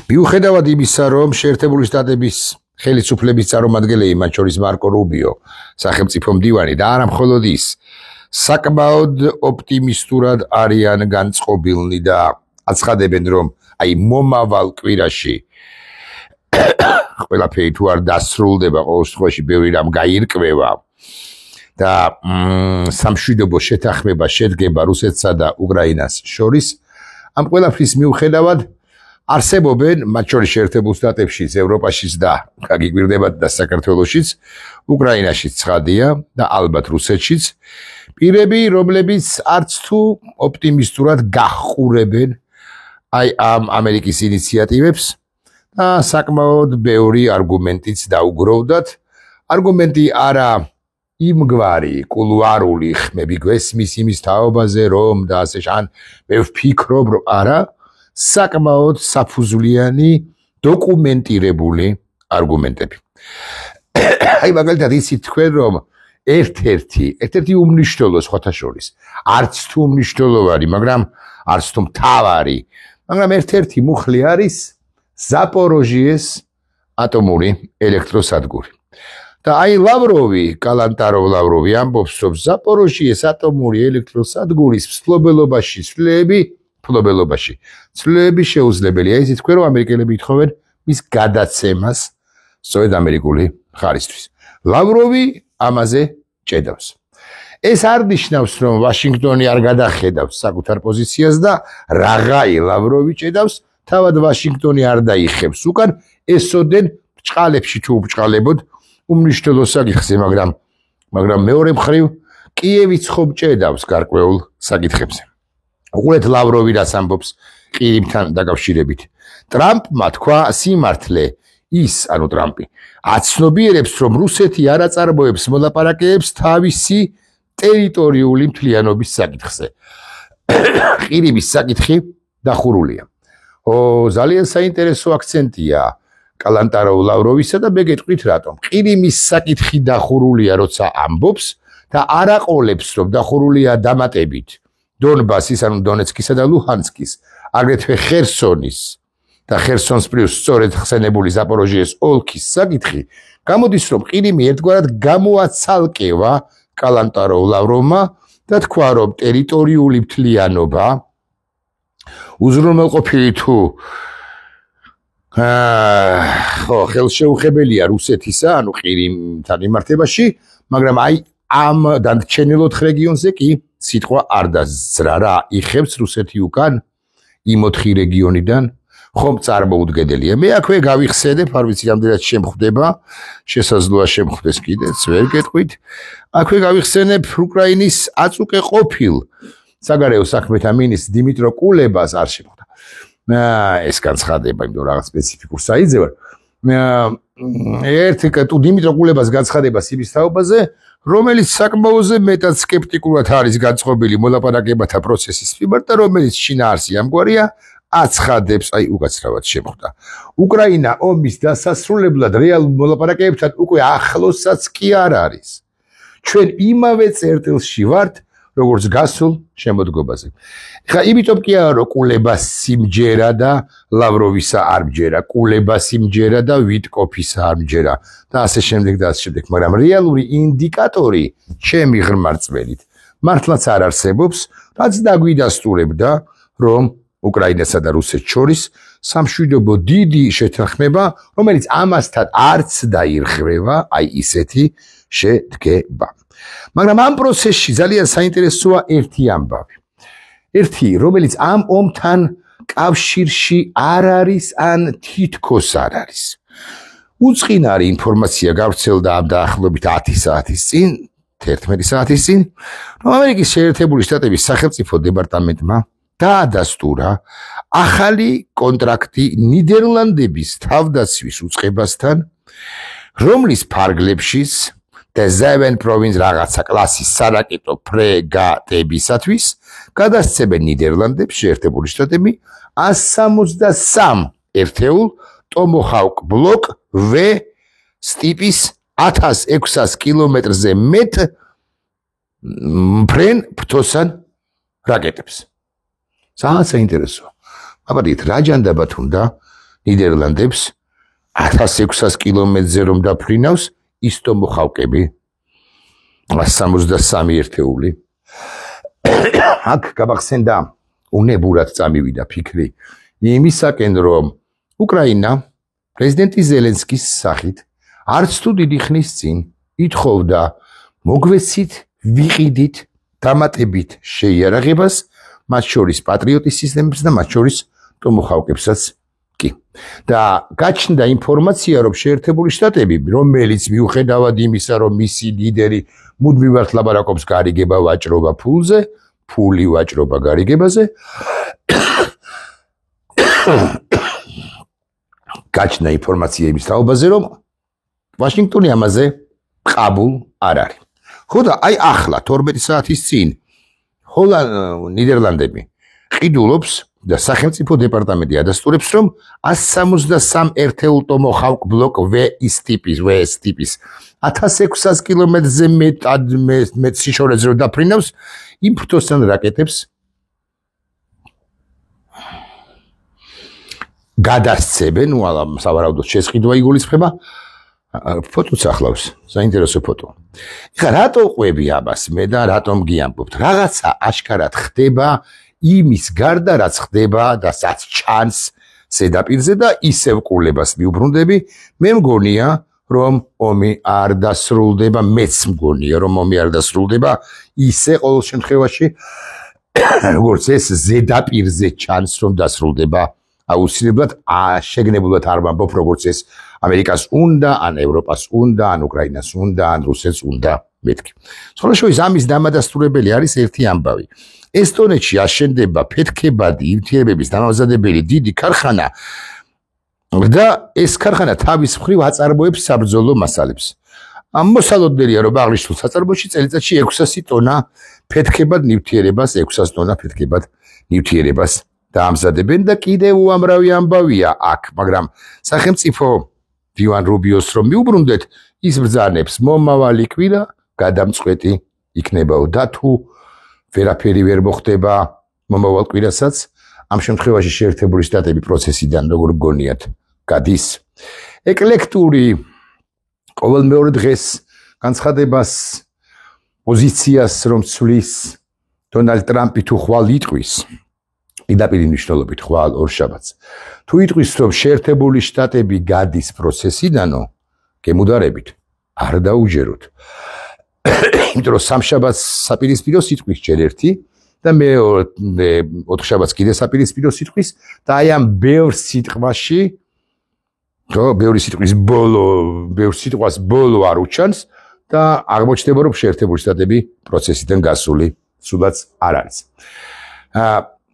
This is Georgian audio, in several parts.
მიუხედავად იმისა, რომ შეერთებული შტატების ხელისუფლების წარმომადგენლები, მათ შორის მარკო რუბიო, სახელმწიფო მდივანი და არა მხოლოდ ის, საკმაოდ ოპტიმისტურად არიან განწყობილნი და აცხადებენ, რომ აი მომავალ კვირაში ყველაფერი თუ არ დასრულდება, ყოველ შემთხვევაში ბევრი რამ გაირკვევა და სამშვიდობო შეთანხმება შედგება რუსეთსა და უკრაინას შორის. ამ ყველაფრის მიუხედავად არსებობენ მათ შორის შეერთებულ შტატებშიც, ევროპაშიც და გაგიკვირდებათ და საქართველოშიც, უკრაინაშიც ცხადია და ალბათ რუსეთშიც პირები, რომლებიც არც თუ ოპტიმისტურად გაჰყურებენ აი ამ ამერიკის ინიციატივებს და საკმაოდ ბევრი არგუმენტიც დაუგროვდათ. არგუმენტი არა იმგვარი კულუარული ხმები გვესმის იმის თაობაზე, რომ და ასე ან მე ვფიქრობ, რომ არა, საკმაოდ საფუძვლიანი დოკუმენტირებული არგუმენტები. აი მაგალითად იცით თქვენ, რომ ერთ-ერთი უმნიშვნელო სხვათა შორის, არც თუ მნიშვნელოვანი, მაგრამ არც თუ მთავარი, მაგრამ ერთ-ერთი მუხლი არის ზაპოროჟიეს ატომური ელექტროსადგური. და აი ლავროვი, კალანტაროვ ლავროვი ამბობს, რომ ზაპოროჟიეს ატომური ელექტროსადგურის მსვლელობაში ცვლილების შეუძლებელია. იცით თქვენ, რომ ამერიკელები ითხოვენ მის გადაცემას სწორედ ამერიკული მხარისთვის. ლავროვი ამაზე ჭედავს. ეს არ ნიშნავს, რომ ვაშინგტონი არ გადახედავს საკუთარ პოზიციას და რაღაი ლავროვი ჭედავს, თავად ვაშინგტონი არ დაიხებს უკან, ესოდენ ბჭყალებში თუ უბჭყალებოდ უმნიშვნელო საკითხზე, მაგრამ მეორე მხრივ კიევიც ხომ ჭედავს გარკვეულ საკითხებზე. უყურეთ ლავროვი რას ამბობს ყირიმთან დაკავშირებით. ტრამპმა თქვა სიმართლე ის, ანუ ტრამპი, აცნობიერებს, რომ რუსეთი არ აწარმოებს მოლაპარაკებებს თავისი ტერიტორიული მთლიანობის საკითხზე. ყირიმის საკითხი დახურულია. ძალიან საინტერესო აქცენტია კალანტაროვ ლავროვისა და მე გეტყვით რატომ. ყირიმის საკითხი დახურულია, როცა ამბობს და არ აყოლებს, რომ დახურულია დამატებით დონბასის, ანუ დონეცკისა და ლუჰანსკის, აგრეთვე ხერსონის და ხერსონს პლუს სწორედ ხსენებული ზაპოროჟიეს ოლქის საკითხი, გამოდის, რომ ყირიმი ერთგვარად გამოაცალკევა კალანტაროვ ლავროვმა და თქვა, რომ ტერიტორიული მთლიანობა უზრუნველყოფილი თუ ხელშეუხებელია რუსეთისა, ანუ ყირიმთან მიმართებაში, მაგრამ აი ამ დანარჩენილ 4 რეგიონზე კი სიტყვა არ დაზრა რა იხებს რუსეთი უკან იმ 4 რეგიონიდან ხომ წარმოუდგენელია. მე აქვე გავიხსენებ, არ ვიცი რამდენად შემხვდება, შესაძლოა შემხვდეს კიდეც, ვერ გეტყვით. აქვე გავიხსენებ უკრაინის აწუკე ყოფილ საგარეო საქმეთა მინისტრ დიმიტრო კულებას არ შემხვდა. ეს განცხადება, იმიტომ რაღაც სპეციფიკურ საიძე ვარ. დიმიტრო კულებას განცხადებას იმის თაობაზე, რომელიც საკმაოზე მეტად სკეპტიკურად არის განწყობილი მოლაპარაკებათა პროცესის მიმართ და რომელიც შინაარსი ამგვარია, აცხადებს, აი უკაცრავად შემხვდა. უკრაინა ომის დასასრულებლად რეალურ მოლაპარაკებებთან უკვე ახლოსაც კი არ არის. ჩვენ იმავე წერტილში ვართ, როგორც გასულ შემოდგომაზე. ეხლა იმიტომ კი არა, რომ კულებას სიმჯერა და ლავროვისა არ მჯერა, კულებას სიმჯერა და ვიტკოფისა არ მჯერა და ასე შემდეგ და ასე შემდეგ, მაგრამ რეალური ინდიკატორი ჩემი ღრმა რწმენით მართლაც არ არსებობს, რაც დაგვიდასტურებდა, რომ უკრაინასა და რუსეთს შორის სამშვიდობო დიდი შეთანხმება, რომელიც ამასთან არც დაირღვევა, აი ისეთი შედგება. მაგრამ ამ პროცესში ძალიან საინტერესოა ერთი ამბავი. ერთი, რომელიც ამ ომთან კავშირში არ არის, ან თითქოს არ არის. უწყინარი ინფორმაცია გავრცელდა ამ დაახლოებით 10 საათის წინ, 11 საათის წინ, რომ ამერიკის შეერთებული შტატების სახელმწიფო დეპარტამენტმა დაადასტურა ახალი კონტრაქტი ნიდერლანდების თავდაცვის უწყებასთან, რომლის ფარგლებშიც Seven province რაღაცა კლასის სარაკეტო ფრეგატებისათვის გადასცემენ ნიდერლანდებს შეერთებული შტატები 163 ერთეულ ტომოჰავკ ბლოკ V ტიპის 1600 კილომეტრზე მეტ ფრენ ფრთოსან რაკეტებს. ძალიან საინტერესოა. აბა რა ჯანდაბათ უნდა ნიდერლანდებს 1600 კილომეტრზე რომ დაფრინავს ის თუ მოხავკები 163 ერთეული აქ გაბახსენდა უნებურად წამივიდა ფიქრი იმისაკენ რომ უკრაინა პრეზიდენტი ზელენსკის სახით არც თუ დიდი ხნის წინ ითხოვდა მოგვეცით ვიყიდით დამატებით შეიარაღებას მათ შორის პატრიოტის სისტემებს და მათ შორის ტომოხავკებსაც კი და გაჩნდა ინფორმაცია რომ შეერთებული შტატები რომელიც მიუხედავად იმისა რომ მისი ლიდერი მუდმივად ლაპარაკობს გარიგება ვაჭრობა ფულზე ფული ვაჭრობა გარიგებაზე გაჩნდა ინფორმაცია იმის თაობაზე რომ ვაშინგტონი ამაზე ყაბულ არ არის ხო და აი ახლა 12 საათის წინ ნიდერლანდები ყიდულობს და სახელმწიფო დეპარტამენტი ადასტურებს რომ 163 ერთეულ ტომოხავკ ბლოკ VS ტიპის 1600 კილომეტრზე მეტ სიშორეზე რომ დაფრინავს იმ ფრთოსან რაკეტებს გადასცემენ სავარაუდოდ შესყიდვა იგულისხმება ფოტოც ახლავს საინტერესო ფოტო ეხლა რატო ყვები ამას მე და რატომ გიამბობთ რაღაცა აშკარად ხდება იმის გარდა რაც ხდება და რაც ჩანს ზედაპირზე და ისევ ყულებას მიუბრუნდები მე მგონია რომ ომი არ დასრულდება მეც მგონია რომ ომი არ დასრულდება ისე ყოველ შემთხვევაში როგორც ეს ზედაპირზე ჩანს რომ დასრულდება აუცილებლად შეგნებულად არ ვამბობ როგორც ეს ამერიკას უნდა ან ევროპას უნდა ან უკრაინას უნდა ან რუსეთს უნდა მეთქი სხვადასხვა ამის დამადასტურებელი არის ერთი ამბავი ესტონეთში აშენდება ფეთქებადი ნივთიერებების დამამზადებელი დიდი ქარხანა და ეს ქარხანა თავის მხრივ აწარმოებს საბრძოლო მასალებს მოსალოდნელია რომ აღნიშნულ საწარმოში წელიწადში 600 ტონა ფეთქებად ნივთიერებას 600 ტონა ფეთქებად ნივთიერებას დაამზადებენ და კიდევ უამრავი ამბავია აქ მაგრამ სახელმწიფო დივან რუბიოს რომ მიუბრუნდეთ ის ბრძანებს მომავალი კვირა გადამწყვეტი იქნებაო და თუ ვერაფერი ვერ მოხდება მომავალ კვირასაც ამ შემთხვევაში შეერთებული შტატები პროცესიდან როგორ გგონიათ გადის ეკლექტური ყოველ მეორე დღეს განცხადებას პოზიციას რომ ცვლის დონალდ ტრამპი თუ ხვალ იტყვის პირდაპირ მნიშვნელობით ხვალ ორშაბათს თუ იტყვის რომ შეერთებული შტატები გადის პროცესიდანო გემუდარებით არ დაუჯეროთ იმიტომ რომ სამშაბათს საპირისპირო სიტყვის ჯერ ერთი და მე ოთხშაბათს კიდე საპირისპირო სიტყვის და აი ამ ბევრ სიტყვაში ბევრი სიტყვის სიტყვას ბოლო არ უჩანს და აღმოჩნდება რომ შეერთებული შტატები პროცესიდან გასული სულაც არ არის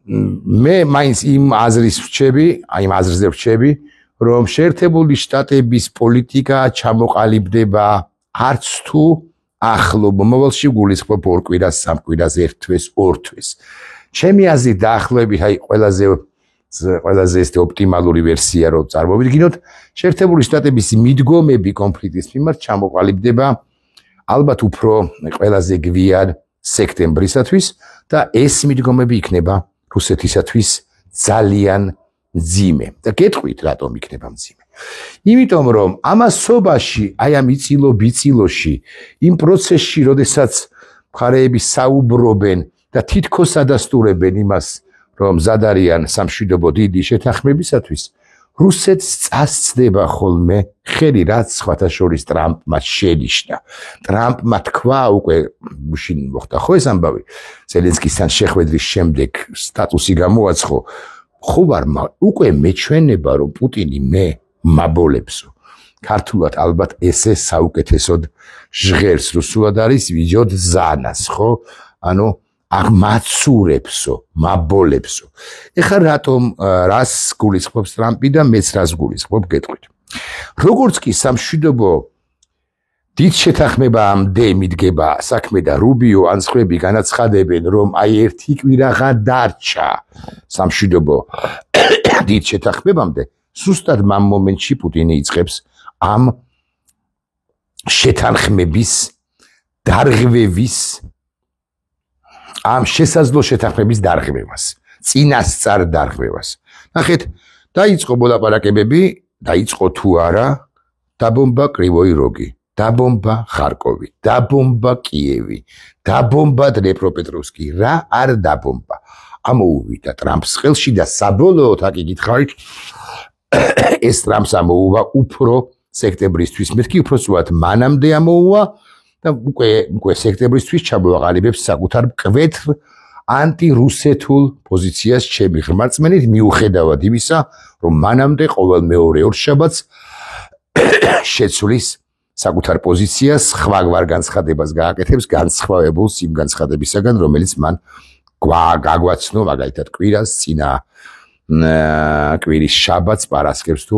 მე მაინც იმ აზრს ვრჩები რომ შეერთებული შტატების პოლიტიკა ჩამოყალიბდება არც თუ ახლო მომავალში გულისხმობ ორ კვირას სამ კვირას ერთ თვეს ორ თვეს ჩემი აზრით დაახლოებით აი ყველაზე ეს ოპტიმალური ვერსია რომ წარმოვიდგინოთ შეერთებული შტატების მიდგომები კონფლიქტის მიმართ ჩამოყალიბდება ალბათ უფრო ყველაზე გვიან სექტემბრისათვის და ეს მიდგომები იქნება რუსეთისათვის ძალიან მძიმე და გეტყვით რატომ იქნება მძიმე იმიტომ რომ ამასობაში აი ამ იწილო-ბიწილოში იმ პროცესში როდესაც მხარეები საუბრობენ და თითქოს ადასტურებენ იმას რომ მზად არიან სამშვიდობო დიდი შეთანხმებისათვის რუსეთს წასწდება ხოლმე ხელი რაც სხვათა შორის ტრამპმა შენიშნა ტრამპმა თქვა უკვე გუშინ მოხდა ხო ეს ამბავი ზელენსკისთან შეხვედრის შემდეგ სტატუსი გამოაცხო ხო ვარ უკვე მეჩვენება რომ პუტინი მე მაბოლებსო ქართულად ალბათ ესე საუკეთესოდ ჟღერს რუსულად არის ვიჯოდ ზანას ხო ანუ აღმაცურებსო მაბოლებსო ეხლა რატომ რას გულისხმობს ტრამპი და მეც რას გულისხმობ გეტყვით როგორც კი სამშვიდობო დიდ შეთანხმებამდე მიდგება საქმე და რუბიო ან სხვები განაცხადებენ რომ აი ერთი კვირაღა დარჩა სამშვიდობო დიდ შეთანხმებამდე ზუსტად ამ მომენტში პუტინი იწყებს ამ შეთანხმების დარღვევის ამ შესაძლო შეთანხმების დარღვევას წინასწარ დარღვევას ნახეთ დაიწყო მოლაპარაკებები, დაიწყო თუ არა, დაბომბა კრივოი როგი, დაბომბა ხარკოვი, დაბომბა კიევი, დაბომბა დნეპროპეტროვსკი, რა არ დაბომბა. ამოუვიდა ტრამპს ხელში და საბოლოოდ აქ იგითხარით ეს ტრამპს ამოუვა უფრო სექტემბრისთვის, მეთქი უფრო სწორად მანამდე ამოუვა და უკვე სექტემბრისთვის ჩამოაყალიბებს საკუთარ მკვეთრ ანტირუსეთულ პოზიციას ჩემი ღმერთმენით მიუხედავად იმისა, რომ მანამდე ყოველ მეორე ორშაბათს შეცვლის საკუთარ პოზიციას სხვაგვარ განცხადებას გააკეთებს განსხვავებულ იმ განცხადებისაგან, რომელიც მან გაგვაცნო მაგალითად კვირას წინა კვირის შაბათს პარასკევს თუ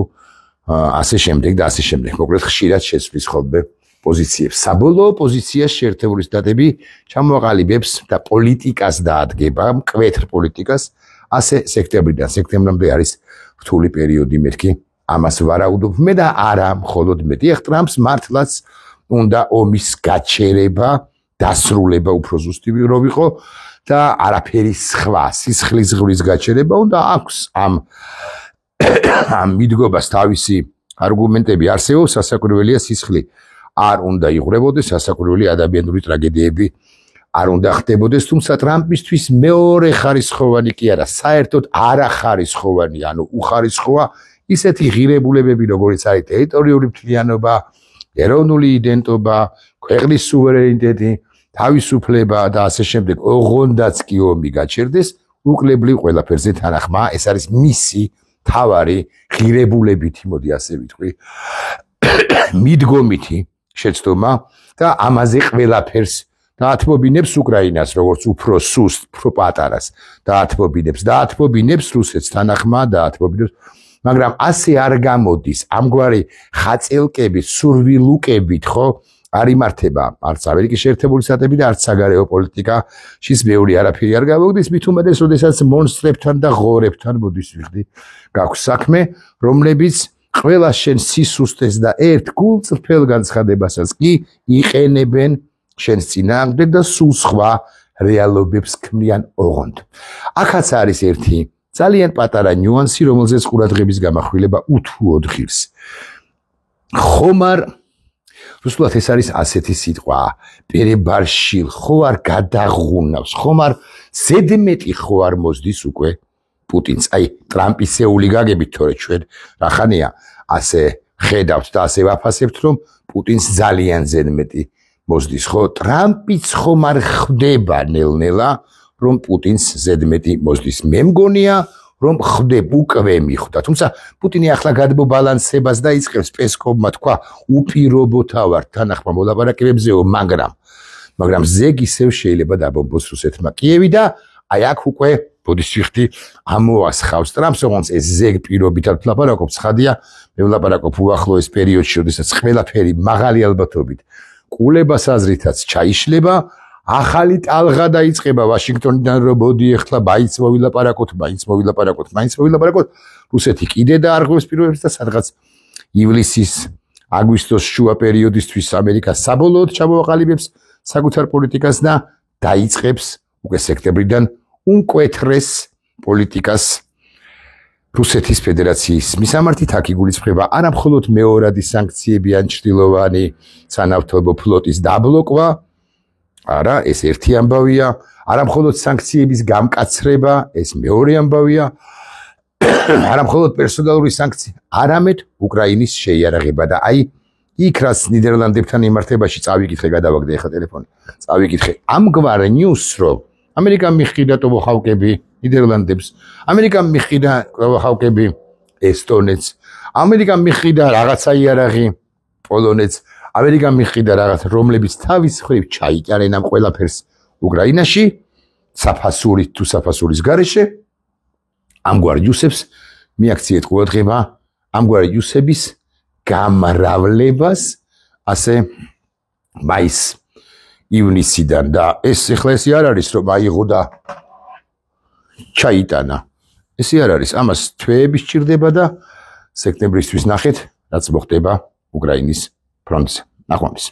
ასე შემდეგ და ასე შემდეგ. მოკლედ ხშირად შეცვლის ხოლმე პოზიციებს. საბოლოო პოზიციას შეერთებული შტატები ჩამოაყალიბებს და პოლიტიკას დაადგება, მკვეთრ პოლიტიკას, ასე სექტემბრიდან სექტემბრამდე არის რთული პერიოდი, მეთქი ამას ვარაუდობ მე და არა მხოლოდ მე. ეხ ტრამპს მართლაც უნდა ომის გაჩერება, დასრულება უფრო ზუსტი რო ვიყო და არაფერი სხვა სისხლის ზღვრის გაჩერება უნდა აქვს ამ მიდგობას თავისი არგუმენტები არსებობს, სასაკვირველია სისხლი არ უნდა იღვრებოდეს, სასაკვირველი ადამიანური ტრაგედიები არ უნდა ხდებოდეს, თუმცა ტრამპისთვის მეორე ხარისხოვანი კი არა, საერთოდ არახარისხოვანი, ანუ უხარისხოვა ისეთი ღირებულებები, როგორც არის ტერიტორიული მთლიანობა, ეროვნული იდენტობა, ქვეყნის სუვერენიტეტი, თავისუფლება და ასე შემდეგ, ოღონდაც კი ომი გაჩერდეს, უკლებლივ ყველაფერზე თანახმა, ეს არის მისი თავარი ღირებულებითი, მოდი ასე ვიტყვი, მიდგომითი შეცდომა და ამაზე ყველაფერს დაათმობინებს უკრაინას, როგორც უფრო სუსტ, უფრო პატარას, დაათმობინებს რუსეთს თანახმა, დაათმობინებს, მაგრამ ასე არ გამოდის, ამგვარი ხაწელკებით, სურვილუკებით, ხო, არ იმართება არც ამერიკის შეერთებული შტატები და არც საგარეო პოლიტიკაშიც ბევრი არაფერი არ გამოგდის, მით უმეტეს, როდესაც მონსტრებთან და ღორებთან მოდის ვიხდი, გაქვს საქმე, რომლებიც ყველა შენ სისუსტეს და ერთ გულწრფელ განცხადებასაც კი იყენებენ შენს წინააღმდეგ და სულ სხვა რეალობებს ქმნიან ოღონდ. ახაც არის ერთი ძალიან პატარა ნიუანსი, რომელზეც ყურადღების გამახვილება უთუოდ ღირს. ხომარ რუსულად ეს არის ასეთი სიტყვა, პერებარშილ, ხო არ გადაღუნავს, ხომ არ ზედმეტი ხო არ მოსდის უკვე პუტინს. აი, ტრამპისეული გაგებით, თორე ჩვენ რახანია ასე ხედავთ და ასე ვაფასებთ, რომ პუტინს ძალიან ზედმეტი მოსდის, ხო? ტრამპიც ხომ არ ხვდება ნელ-ნელა, რომ პუტინს ზედმეტი მოსდის. მე მგონია, რომ ხვდებ უკვე მიხვდა. თუმცა პუტინი ახლა გადმობალანსებას დაიწყებს, პესკოვმა თქვა, უპირობოთა ვარ თანახმა მოლაპარაკებებზეო, მაგრამ ზეგ ისევ შეიძლება დაბომბოს რუსეთმა კიევი და აი აქ უკვე ბოდის ვიხდი ამოასხავს ტრამპს, როგორც ეს ზეგ პირობითად ვლაპარაკობს, ხადია, მე ვლაპარაკობ უახლოეს პერიოდში, როდესაც ყველაფერი მაღალი ალბათობით კულებას აზრითაც ჩაიშლება, ახალი ტალღა დაიწყება ვაშინგტონიდან, რომ მოდი ეხლა მაინც მოვილაპარაკოთ, რუსეთი კიდე დაარღვევს პირობებს და სადღაც ივლისის აგვისტოს შუა პერიოდისთვის ამერიკა საბოლოოდ ჩამოაყალიბებს საკუთარ პოლიტიკას და დაიწყებს უკვე სექტემბრიდან უმკვეთრეს პოლიტიკას რუსეთის ფედერაციის მისამართით. აქ იგულისხმება არა მხოლოდ მეორადი სანქციები ან ჩრდილოვანი სანავთობო ფლოტის დაბლოკვა, არა, ეს ერთი ამბავია, არა მხოლოდ სანქციების გამკაცრება, ეს მეორე ამბავია, არა მხოლოდ პერსონალური სანქცია, არამედ უკრაინის შეიარაღება და აი იქ რაც ნიდერლანდებთან იმართებაში წავიკითხე, გადავაგდე ახლა ტელეფონი, წავიკითხე ამგვარ ნიუსს, რომ ამერიკამ მიჰყიდა ტომოჰავკები ნიდერლანდებს, ამერიკამ მიჰყიდა ტომოჰავკები ესტონეთს, ამერიკამ მიჰყიდა რაღაცა იარაღი პოლონეთს, ამერიკამ მიჰყიდა რაღაც, რომლებიც თავის მხრივ ჩაიტარენ ამ ყველაფერს უკრაინაში, საფასურით თუ საფასურის გარეშე, ამგვარ ნიუსებს მიაქციეთ ყურადღება, ამგვარ ნიუსების გამრავლებას, ასე მაის ივნისიდან და ეს ახლა ესე არ არის, რომ აიღო და ჩაიტანა. ესე არ არის, ამას თვეები სჭირდება და სექტემბრისთვის ნახეთ, რაც მოხდება უკრაინის ფრონტზე. ნახვამდის.